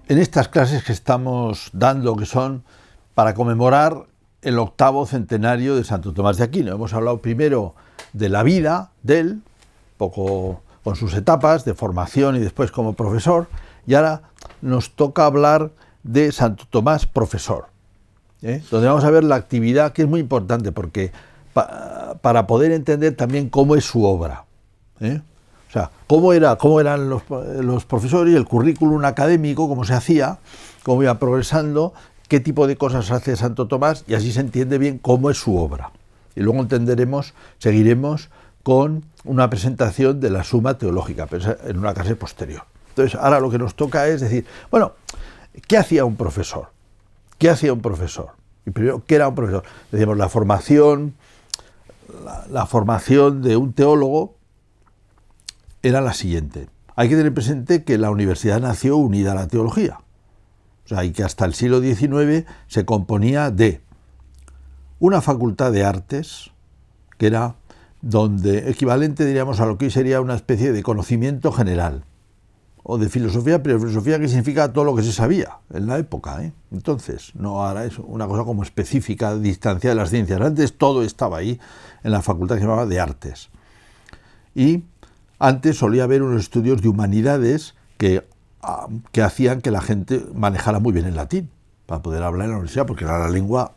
en estas clases que estamos dando, que son para conmemorar el 8º centenario de Santo Tomás de Aquino. Hemos hablado primero de la vida de él, poco con sus etapas de formación y después como profesor, y ahora nos toca hablar de Santo Tomás profesor, donde vamos a ver la actividad, que es muy importante porque para poder entender también cómo es su obra, o sea, cómo eran los profesores, el currículum académico, cómo se hacía, cómo iba progresando, qué tipo de cosas hace Santo Tomás, y así se entiende bien cómo es su obra. Y luego seguiremos con una presentación de la Suma Teológica, pero en una clase posterior. Entonces, ahora lo que nos toca es decir, bueno, ¿qué hacía un profesor? ¿Qué hacía un profesor? Y primero, ¿qué era un profesor? Decíamos, la formación de un teólogo era la siguiente. Hay que tener presente que la universidad nació unida a la teología. O sea, y que hasta el siglo XIX se componía de una facultad de artes, que era equivalente, diríamos, a lo que hoy sería una especie de conocimiento general, o de filosofía, pero filosofía que significa todo lo que se sabía en la época, Entonces, no ahora es una cosa como específica, distanciada de las ciencias. Antes todo estaba ahí, en la facultad que se llamaba de artes. Y antes solía haber unos estudios de humanidades que hacían que la gente manejara muy bien el latín, para poder hablar en la universidad, porque era la lengua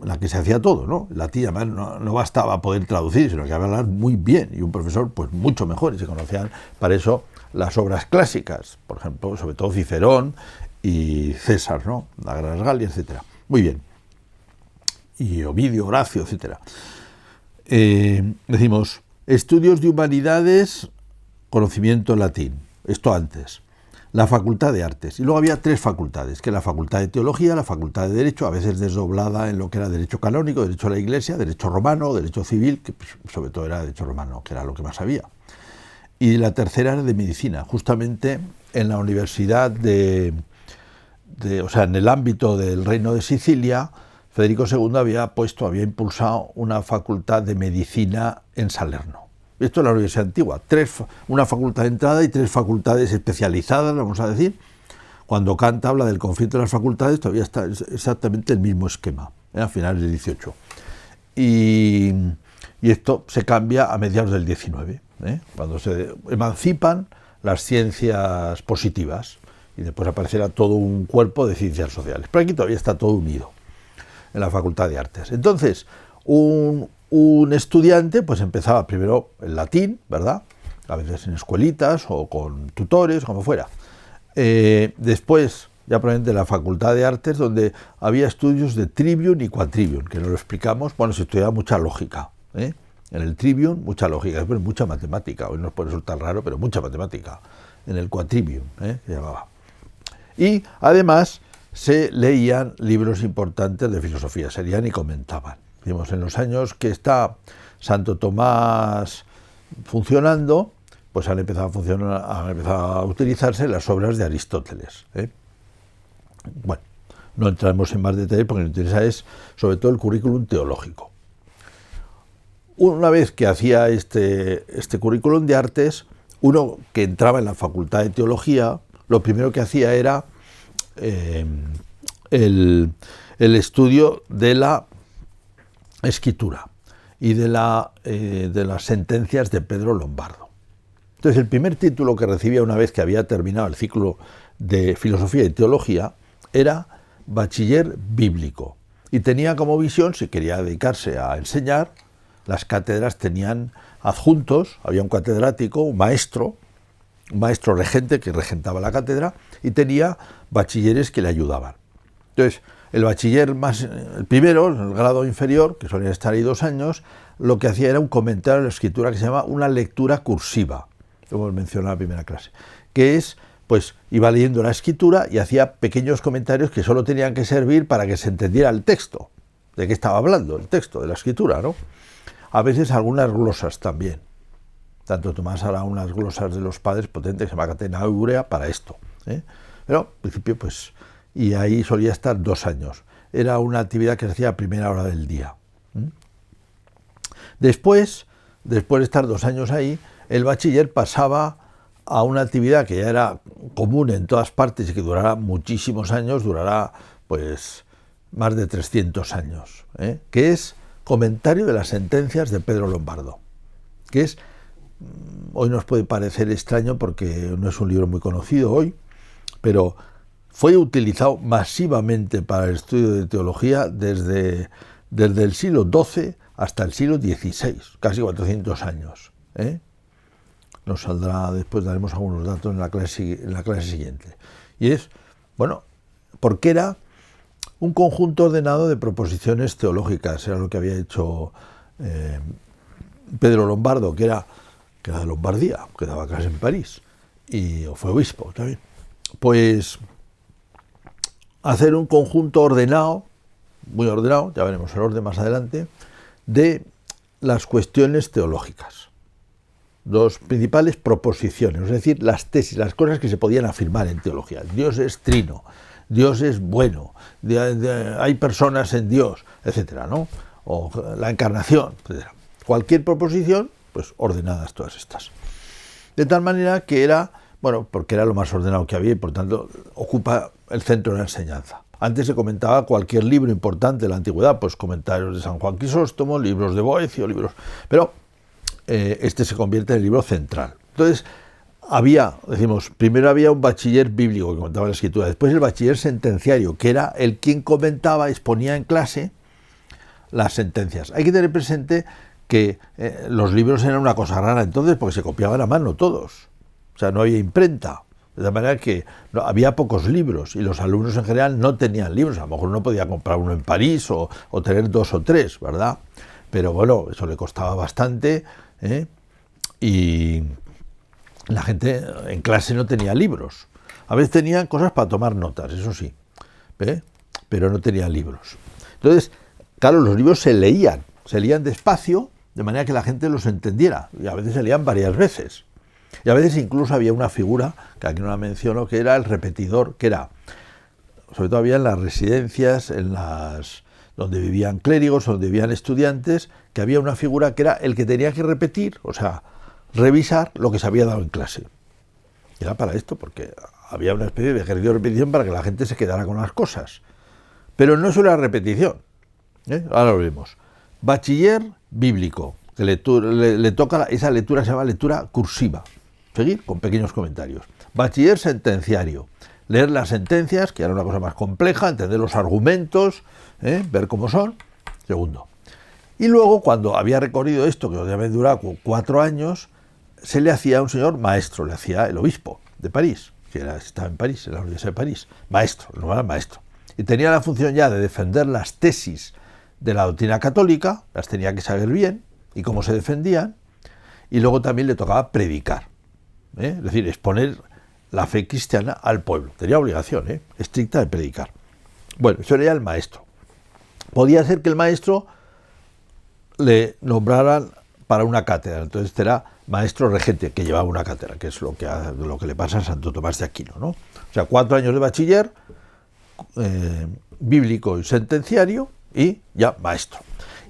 en la que se hacía todo, ¿no? El latín además no bastaba poder traducir, sino que hablar muy bien, y un profesor pues mucho mejor, y se conocían para eso las obras clásicas, por ejemplo, sobre todo Cicerón y César, ¿no? La Gran Galia, etcétera. Muy bien. Y Ovidio, Horacio, etcétera. Decimos, estudios de humanidades, conocimiento en latín, esto antes. La Facultad de Artes. Y luego había 3 facultades, que la Facultad de Teología, la Facultad de Derecho, a veces desdoblada en lo que era Derecho Canónico, Derecho a la Iglesia, Derecho Romano, Derecho Civil, que sobre todo era Derecho Romano, que era lo que más había. Y la tercera era de Medicina. Justamente en la Universidad o sea, en el ámbito del Reino de Sicilia, Federico II había impulsado una facultad de Medicina en Salerno. Esto es la Universidad Antigua, una facultad de entrada y 3 facultades especializadas, vamos a decir. Cuando Kant habla del conflicto de las facultades, todavía está exactamente el mismo esquema, a finales del XVIII. Y esto se cambia a mediados del XIX, cuando se emancipan las ciencias positivas, y después aparecerá todo un cuerpo de ciencias sociales. Pero aquí todavía está todo unido, en la Facultad de Artes. Entonces, un estudiante pues empezaba primero el latín, ¿verdad? A veces en escuelitas o con tutores, como fuera. Después, ya probablemente en la Facultad de Artes, donde había estudios de trivium y quadrivium, que nos lo explicamos, bueno, se estudiaba mucha lógica. En el trivium, mucha lógica, después mucha matemática. Hoy nos puede resultar raro, pero mucha matemática. En el quadrivium, se llamaba. Y además se leían libros importantes de filosofía, se leían y comentaban. En los años que está Santo Tomás funcionando, pues han empezado a utilizarse las obras de Aristóteles. Bueno, no entramos en más detalles porque lo que nos interesa es sobre todo el currículum teológico. Una vez que hacía este currículum de artes, uno que entraba en la Facultad de Teología, lo primero que hacía era el estudio de la Escritura y de las sentencias de Pedro Lombardo. Entonces, el primer título que recibía una vez que había terminado el ciclo de Filosofía y Teología era Bachiller Bíblico, y tenía como visión, si quería dedicarse a enseñar, las cátedras tenían adjuntos, había un catedrático, un maestro regente que regentaba la cátedra, y tenía bachilleres que le ayudaban. Entonces, el bachiller el primero, el grado inferior, que solía estar ahí 2 años, lo que hacía era un comentario de la Escritura que se llama una lectura cursiva, como hemos mencionado en la primera clase, que es, pues, iba leyendo la Escritura y hacía pequeños comentarios que solo tenían que servir para que se entendiera el texto, de qué estaba hablando, el texto de la Escritura, ¿no? A veces algunas glosas también. Santo Tomás hará unas glosas de los padres potentes que se llama Catena Áurea para esto, Pero, al principio, pues, y ahí solía estar 2 años. Era una actividad que se hacía a primera hora del día. Después de estar 2 años ahí, el bachiller pasaba a una actividad que ya era común en todas partes y que durará muchísimos años, durará pues más de 300 años, que es comentario de las sentencias de Pedro Lombardo, que es, hoy nos puede parecer extraño porque no es un libro muy conocido hoy, pero fue utilizado masivamente para el estudio de teología desde el siglo XII hasta el siglo XVI, casi 400 años. Nos saldrá, después daremos algunos datos en la clase siguiente. Y es, bueno, porque era un conjunto ordenado de proposiciones teológicas, era lo que había hecho Pedro Lombardo, que era de Lombardía, que daba clases en París, y fue obispo también. Pues hacer un conjunto ordenado, muy ordenado, ya veremos el orden más adelante, de las cuestiones teológicas. Dos principales proposiciones, es decir, las tesis, las cosas que se podían afirmar en teología. Dios es trino, Dios es bueno, hay personas en Dios, etcétera, ¿no? O la encarnación, etcétera. Cualquier proposición, pues ordenadas todas estas. De tal manera que era, bueno, porque era lo más ordenado que había y por tanto ocupa el centro de la enseñanza. Antes se comentaba cualquier libro importante de la antigüedad, pues comentarios de San Juan Crisóstomo, libros de Boecio, libros... Pero este se convierte en el libro central. Entonces, primero había un bachiller bíblico que comentaba la escritura, después el bachiller sentenciario, que era el quien comentaba, exponía en clase las sentencias. Hay que tener presente que los libros eran una cosa rara entonces porque se copiaban a mano todos. O sea, no había imprenta. De tal manera que había pocos libros y los alumnos en general no tenían libros. A lo mejor uno podía comprar uno en París o tener 2 o 3, ¿verdad? Pero bueno, eso le costaba bastante, y la gente en clase no tenía libros. A veces tenían cosas para tomar notas, eso sí, pero no tenían libros. Entonces, claro, los libros se leían despacio, de manera que la gente los entendiera, y a veces se leían varias veces. Y a veces incluso había una figura, que aquí no la menciono, que era el repetidor, que era, sobre todo había en las residencias, donde vivían clérigos, donde vivían estudiantes, que había una figura que era el que tenía que repetir, o sea, revisar lo que se había dado en clase. Y era para esto, porque había una especie de ejercicio de repetición para que la gente se quedara con las cosas. Pero no solo la repetición, ahora lo vemos. Bachiller bíblico, que le toca, esa lectura se llama lectura cursiva. Seguir con pequeños comentarios. Bachiller sentenciario, leer las sentencias, que era una cosa más compleja, entender los argumentos, ver cómo son. Segundo. Y luego, cuando había recorrido esto, que había durado 4 años, se le hacía a un señor maestro, le hacía el obispo de París, que estaba en París, en la Universidad de París, maestro, no era maestro. Y tenía la función ya de defender las tesis de la doctrina católica, las tenía que saber bien, y cómo se defendían, y luego también le tocaba predicar, es decir, exponer la fe cristiana al pueblo. Tenía obligación estricta de predicar. Bueno, eso era el maestro. Podía ser que el maestro le nombraran para una cátedra, entonces era maestro regente, que llevaba una cátedra, que es lo que le pasa a Santo Tomás de Aquino, ¿no? O sea, 4 años de bachiller, bíblico y sentenciario, y ya maestro.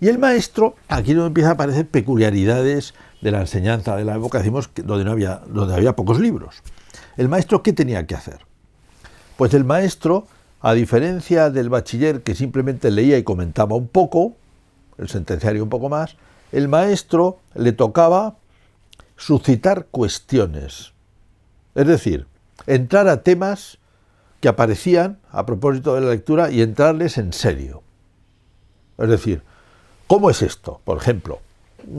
Y el maestro, aquí no empiezan a aparecer peculiaridades de la enseñanza de la época, decimos, donde había pocos libros. ¿El maestro qué tenía que hacer? Pues el maestro, a diferencia del bachiller que simplemente leía y comentaba un poco, el sentenciario un poco más, el maestro le tocaba suscitar cuestiones. Es decir, entrar a temas que aparecían a propósito de la lectura y entrarles en serio. Es decir, ¿cómo es esto? Por ejemplo,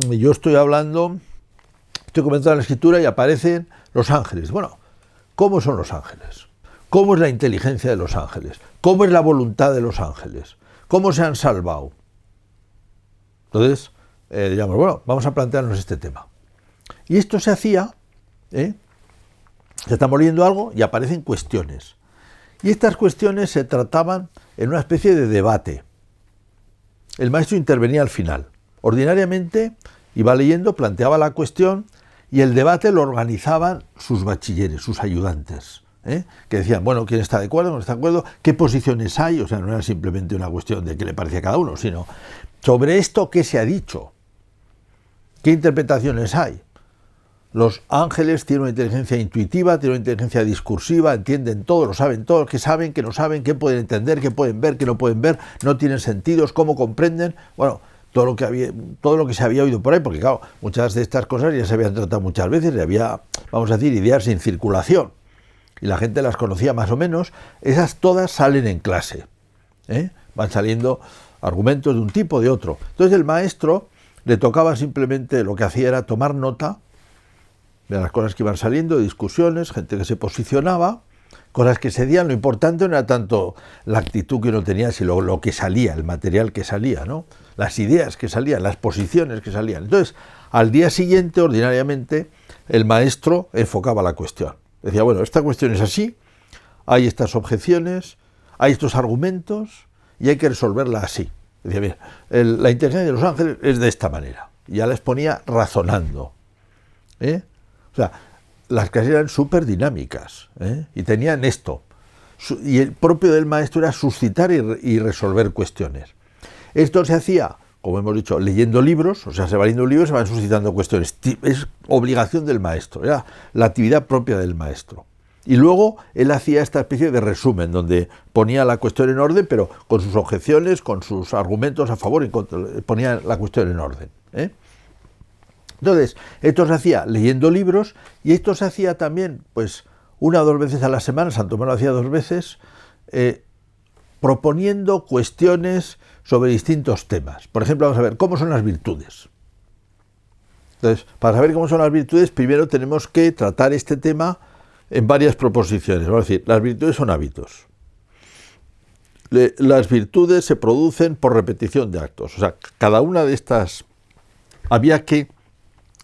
yo estoy comentando la escritura y aparecen los ángeles. Bueno, ¿cómo son los ángeles? ¿Cómo es la inteligencia de los ángeles? ¿Cómo es la voluntad de los ángeles? ¿Cómo se han salvado? Entonces, digamos, bueno, vamos a plantearnos este tema. Y esto se hacía, se estamos leyendo algo y aparecen cuestiones. Y estas cuestiones se trataban en una especie de debate. El maestro intervenía al final. Ordinariamente iba leyendo, planteaba la cuestión y el debate lo organizaban sus bachilleres, sus ayudantes, que decían, bueno, ¿quién está de acuerdo? ¿No está de acuerdo? ¿Qué posiciones hay? O sea, no era simplemente una cuestión de qué le parecía a cada uno, sino sobre esto qué se ha dicho, qué interpretaciones hay. Los ángeles tienen una inteligencia intuitiva, tienen una inteligencia discursiva, entienden todo, lo saben todo, que saben, que no saben, que pueden entender, que pueden ver, que no pueden ver, no tienen sentidos, cómo comprenden. Bueno, todo lo que se había oído por ahí, porque claro, muchas de estas cosas ya se habían tratado muchas veces y había, vamos a decir, ideas en circulación y la gente las conocía más o menos. Esas todas salen en clase, van saliendo argumentos de un tipo, de otro. Entonces el maestro le tocaba simplemente, lo que hacía era tomar nota de las cosas que iban saliendo, de discusiones, gente que se posicionaba, cosas que se dían. Lo importante no era tanto la actitud que uno tenía, sino lo que salía, el material que salía, ¿no? Las ideas que salían, las posiciones que salían. Entonces, al día siguiente, ordinariamente, el maestro enfocaba la cuestión. Decía, bueno, esta cuestión es así, hay estas objeciones, hay estos argumentos y hay que resolverla así. Decía, bien, la inteligencia de los ángeles es de esta manera. Y ya les ponía razonando. O sea, las clases eran súper dinámicas, y tenían esto. Y el propio del maestro era suscitar y resolver cuestiones. Esto se hacía, como hemos dicho, leyendo libros, o sea, se va leyendo un libro y se van suscitando cuestiones. Es obligación del maestro, era la actividad propia del maestro. Y luego él hacía esta especie de resumen, donde ponía la cuestión en orden, pero con sus objeciones, con sus argumentos a favor y en contra, ponía la cuestión en orden. Entonces, esto se hacía leyendo libros y esto se hacía también, pues, 1 o 2 veces a la semana. Santo Tomás lo hacía 2 veces, proponiendo cuestiones sobre distintos temas. Por ejemplo, vamos a ver, ¿cómo son las virtudes? Entonces, para saber cómo son las virtudes, primero tenemos que tratar este tema en varias proposiciones. Vamos a decir, las virtudes son hábitos. Las virtudes se producen por repetición de actos. O sea, cada una de estas había que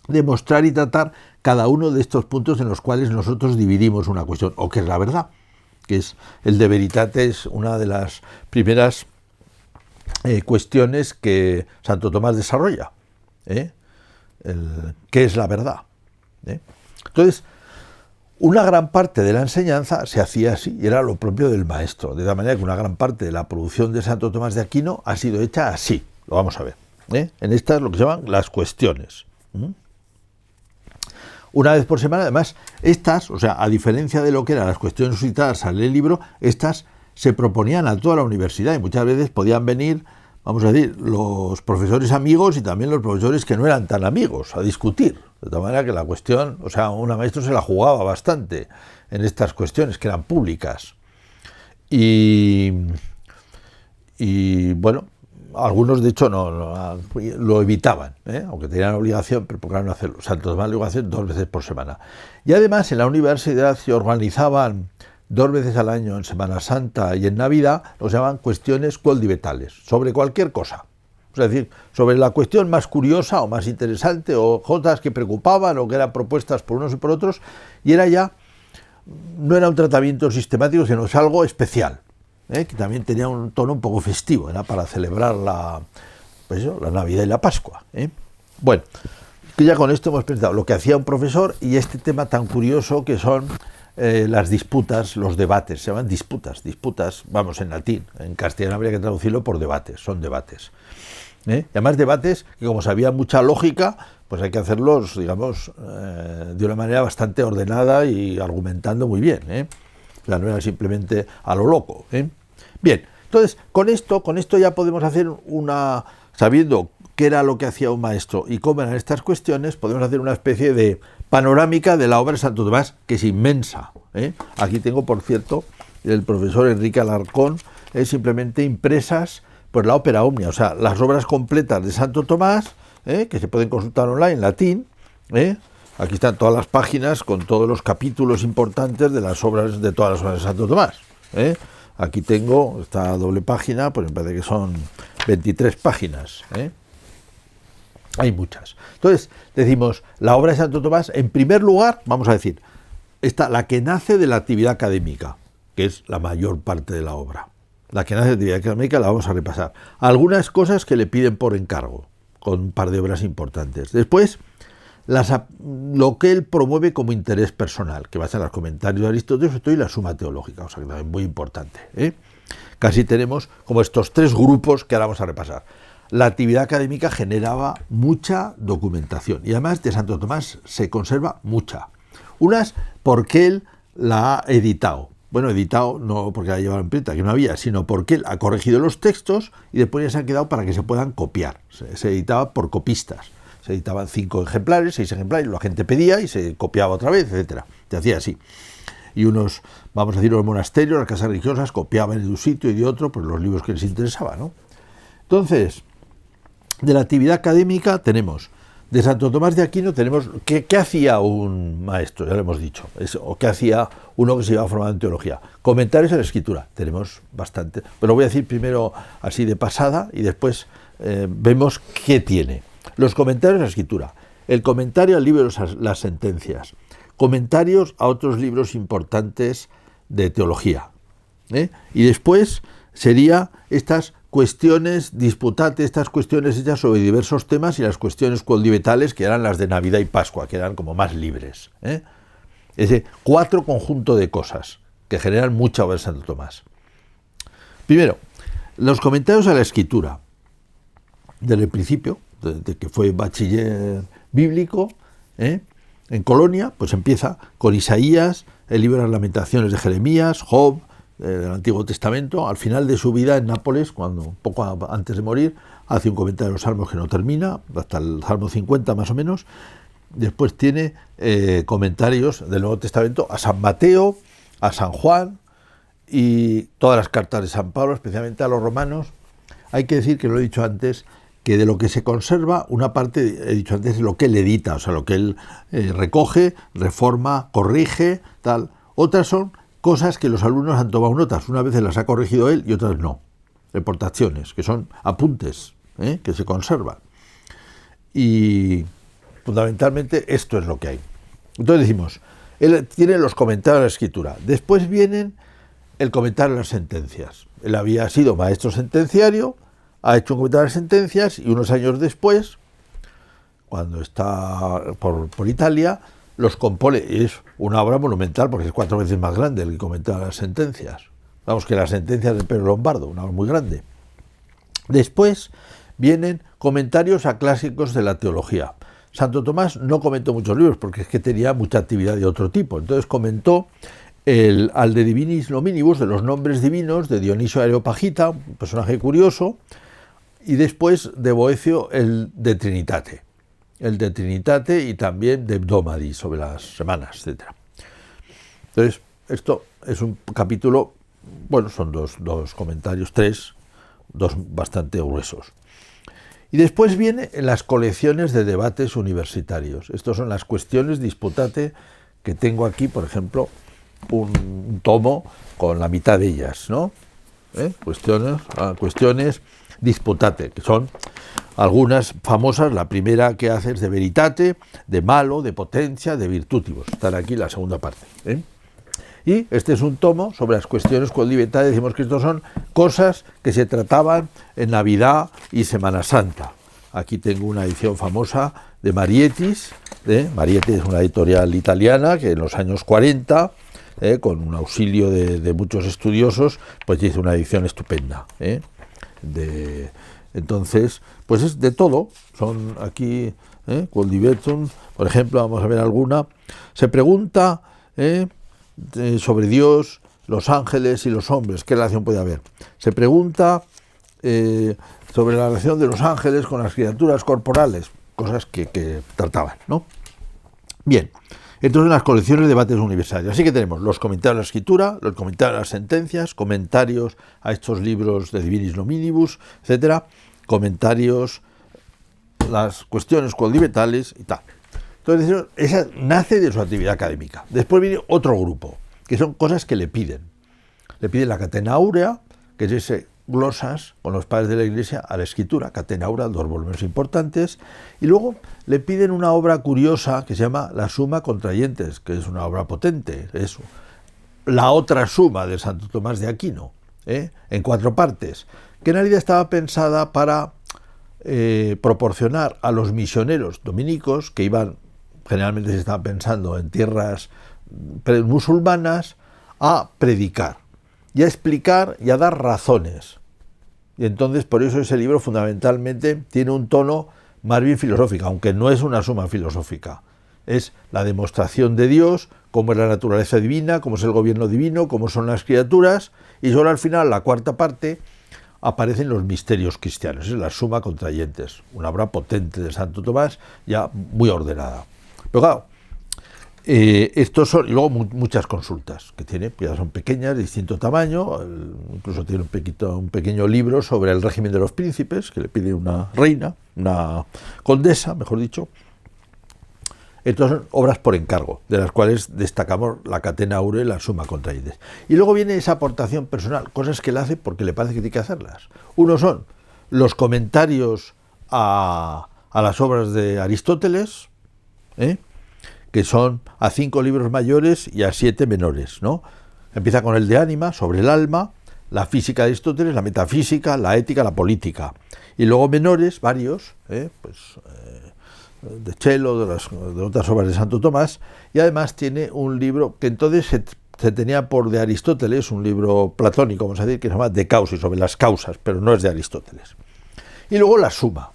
demostrar y tratar cada uno de estos puntos en los cuales nosotros dividimos una cuestión, o que es la verdad, que es el de Veritatis, una de las primeras cuestiones que Santo Tomás desarrolla, ¿qué es la verdad? Entonces, una gran parte de la enseñanza se hacía así, y era lo propio del maestro, de tal manera que una gran parte de la producción de Santo Tomás de Aquino ha sido hecha así, lo vamos a ver, en estas lo que se llaman las cuestiones. Una vez por semana, además, estas, o sea, a diferencia de lo que eran las cuestiones suscitadas al libro, estas se proponían a toda la universidad y muchas veces podían venir, vamos a decir, los profesores amigos y también los profesores que no eran tan amigos a discutir. De tal manera que la cuestión, o sea, un maestro se la jugaba bastante en estas cuestiones que eran públicas. Y bueno, algunos de hecho no lo evitaban, aunque tenían obligación, pero procuraron hacerlo. Santo Tomás lo iba a hacer 2 veces por semana. Y además en la universidad se organizaban 2 veces al año, en Semana Santa y en Navidad, lo que se llamaban cuestiones quodlibetales, sobre cualquier cosa. Es decir, sobre la cuestión más curiosa o más interesante, o cosas que preocupaban o que eran propuestas por unos y por otros, y era ya, no era un tratamiento sistemático, sino es algo especial. Que también tenía un tono un poco festivo, era para celebrar la Navidad y la Pascua. Bueno, que ya con esto hemos presentado lo que hacía un profesor y este tema tan curioso que son las disputas, los debates. Se llaman disputas, vamos, en latín. En castellano habría que traducirlo por debates, son debates. Y además debates que, como sabía mucha lógica, pues hay que hacerlos, digamos, de una manera bastante ordenada y argumentando muy bien, O sea, no era simplemente a lo loco. Bien, entonces, con esto ya podemos hacer sabiendo qué era lo que hacía un maestro y cómo eran estas cuestiones, podemos hacer una especie de panorámica de la obra de Santo Tomás, que es inmensa. Aquí tengo, por cierto, el profesor Enrique Alarcón, simplemente impresas por la Opera Omnia, o sea, las obras completas de Santo Tomás, que se pueden consultar online en latín, Aquí están todas las páginas con todos los capítulos importantes de las obras, de todas las obras de Santo Tomás. Aquí tengo esta doble página, pues me parece que son 23 páginas. Hay muchas. Entonces, decimos, la obra de Santo Tomás, en primer lugar, vamos a decir, está la que nace de la actividad académica, que es la mayor parte de la obra. La que nace de la actividad académica la vamos a repasar. Algunas cosas que le piden por encargo, con un par de obras importantes. Después, lo que él promueve como interés personal, que va a ser los comentarios de Aristóteles y la Suma Teológica, o sea que también muy importante. Casi tenemos como estos 3 grupos que ahora vamos a repasar. la actividad académica generaba mucha documentación y además de Santo Tomás se conserva mucha. Unas porque él la ha editado. Bueno, editado no porque la llevaba en imprenta, que no había, sino porque él ha corregido los textos y después ya se han quedado para que se puedan copiar. Se editaba por copistas. Se editaban 5 ejemplares, 6 ejemplares, la gente pedía y se copiaba otra vez, etcétera. Se hacía así. Y unos, vamos a decir, los monasterios, las casas religiosas, copiaban de un sitio y de otro pues los libros que les interesaban, ¿no? Entonces, de la actividad académica tenemos, de Santo Tomás de Aquino tenemos, ¿qué hacía un maestro? Ya lo hemos dicho, o qué hacía uno que se iba formado en teología. Comentarios a la escritura, tenemos bastante, pero voy a decir primero así de pasada y después vemos qué tiene. Los comentarios a la escritura, el comentario al libro de las sentencias, comentarios a otros libros importantes de teología, y después sería estas cuestiones disputate, estas cuestiones hechas sobre diversos temas y las cuestiones quodlibetales que eran las de Navidad y Pascua, que eran como más libres. Ese 4 conjuntos de cosas que generan mucha obra de Santo Tomás. Primero, los comentarios a la escritura, desde el principio, de que fue bachiller bíblico, en Colonia, pues empieza con Isaías, el libro de las Lamentaciones de Jeremías, Job, del Antiguo Testamento. Al final de su vida en Nápoles, cuando poco antes de morir, hace un comentario de los Salmos que no termina, hasta el Salmo 50 más o menos. Después tiene comentarios del Nuevo Testamento a San Mateo, a San Juan y todas las cartas de San Pablo, especialmente a los romanos. Hay que decir, que lo he dicho antes, que de lo que se conserva, una parte, he dicho antes, es lo que él edita, o sea, lo que él recoge, reforma, corrige, tal. Otras son cosas que los alumnos han tomado notas, unas veces las ha corregido él y otras no. Reportaciones, que son apuntes, que se conservan. Y fundamentalmente esto es lo que hay. Entonces decimos, él tiene los comentarios de la escritura, después vienen el comentario de las sentencias. Él había sido maestro sentenciario, ha hecho un comentario de las sentencias y unos años después, cuando está por Italia, los compone. Es una obra monumental porque es 4 veces más grande el comentario de las sentencias. Vamos, que las sentencias de Pedro Lombardo, una obra muy grande. Después vienen comentarios a clásicos de la teología. Santo Tomás no comentó muchos libros porque es que tenía mucha actividad de otro tipo. Entonces comentó al de Divinis Nominibus, de los nombres divinos, de Dionisio Areopagita, un personaje curioso, y después de Boecio el de Trinitate. El de Trinitate y también de Hebdomadis, sobre las semanas, etc. Entonces, esto es un capítulo, bueno, son dos comentarios, 3, 2 bastante gruesos. Y después vienen las colecciones de debates universitarios. Estas son las cuestiones disputate, que tengo aquí, por ejemplo, un tomo con la mitad de ellas, ¿no? Cuestiones disputate, que son algunas famosas. La primera que hace es de veritate, de malo, de potencia, de virtutibus. Están aquí la segunda parte. Y este es un tomo sobre las cuestiones quodlibetales. Decimos que estos son cosas que se trataban en Navidad y Semana Santa. Aquí tengo una edición famosa de Marietis. Marietis es una editorial italiana que en los años 40, con un auxilio de muchos estudiosos, pues hizo una edición estupenda. Entonces, pues es de todo. Son aquí, Quodlibetum, por ejemplo, vamos a ver alguna. Se pregunta sobre Dios, los ángeles y los hombres, ¿qué relación puede haber? Se pregunta sobre la relación de los ángeles con las criaturas corporales, cosas que trataban, ¿no? Bien, entonces las colecciones de debates universales. Así que tenemos los comentarios a la escritura, los comentarios a las sentencias, comentarios a estos libros de Divinis Nominibus, etcétera, comentarios, las cuestiones quodlibetales y tal. Entonces, esa nace de su actividad académica. Después viene otro grupo, que son cosas que le piden. Le piden la Catena Aurea, que es ese glosas con los padres de la Iglesia a la escritura, Catena Aurea, 2 volúmenes importantes, y luego le piden una obra curiosa que se llama La Summa Contrayentes, que es una obra potente, es la otra suma de Santo Tomás de Aquino, en 4 partes, que en realidad estaba pensada para proporcionar a los misioneros dominicos, que iban, generalmente se estaba pensando en tierras musulmanas, a predicar y a explicar y a dar razones Y entonces por eso ese libro fundamentalmente tiene un tono más bien filosófico, aunque no es una suma filosófica. Es la demostración de Dios, cómo es la naturaleza divina, cómo es el gobierno divino, cómo son las criaturas, y solo al final, la cuarta parte, aparecen los misterios cristianos, es la Summa Contraientes, una obra potente de Santo Tomás, ya muy ordenada. Pero claro, estos son, y luego muchas consultas que tiene, pues ya son pequeñas, de distinto tamaño, incluso tiene un pequeño libro sobre el régimen de los príncipes, que le pide una reina, una condesa, mejor dicho. Estas son obras por encargo, de las cuales destacamos la Catena Aurea y la Summa Contraientes. Y luego viene esa aportación personal, cosas que él hace porque le parece que tiene que hacerlas. Uno son los comentarios a las obras de Aristóteles, que son a 5 libros mayores y a 7 menores, ¿no? Empieza con el de Ánima, sobre el alma, la física de Aristóteles, la metafísica, la ética, la política. Y luego menores, varios, de Chelo, de otras obras de Santo Tomás, y además tiene un libro que entonces se tenía por de Aristóteles, un libro platónico, vamos a decir, que se llama De Causis, sobre las causas, pero no es de Aristóteles. Y luego la Suma.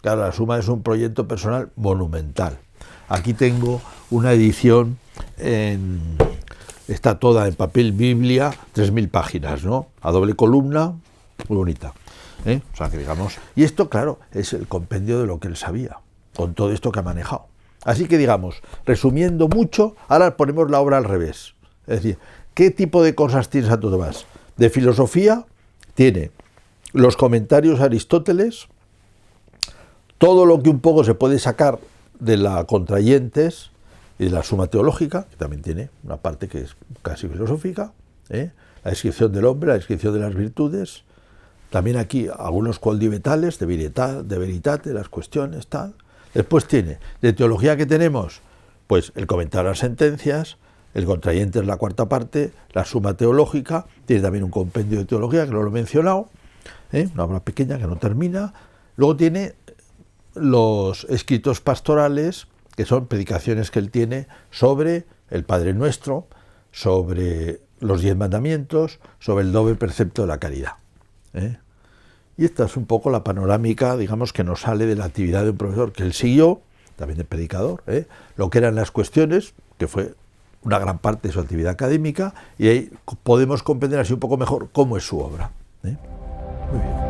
Claro, la Suma es un proyecto personal monumental. Aquí tengo una edición, está toda en papel Biblia, 3.000 páginas, ¿no? A doble columna, muy bonita. O sea, que digamos, y esto, claro, es el compendio de lo que él sabía, con todo esto que ha manejado. Así que, digamos, resumiendo mucho, ahora ponemos la obra al revés. Es decir, ¿qué tipo de cosas tiene Santo Tomás? De filosofía, tiene los comentarios a Aristóteles, todo lo que un poco se puede sacar de la Contraientes y de la Suma Teológica, que también tiene una parte que es casi filosófica, la descripción del hombre, la descripción de las virtudes, también aquí algunos quodlibetales de veritate, las cuestiones, tal. Después tiene, de teología que tenemos, pues el comentario a las sentencias, el Contraientes la cuarta parte, la Suma Teológica, tiene también un compendio de teología, que no lo he mencionado, una obra pequeña que no termina. Luego tiene los escritos pastorales, que son predicaciones que él tiene sobre el Padre Nuestro, sobre los 10 mandamientos, sobre el doble precepto de la caridad. Y esta es un poco la panorámica, digamos, que nos sale de la actividad de un profesor que él siguió, también de predicador, lo que eran las cuestiones, que fue una gran parte de su actividad académica, y ahí podemos comprender así un poco mejor cómo es su obra. Muy bien.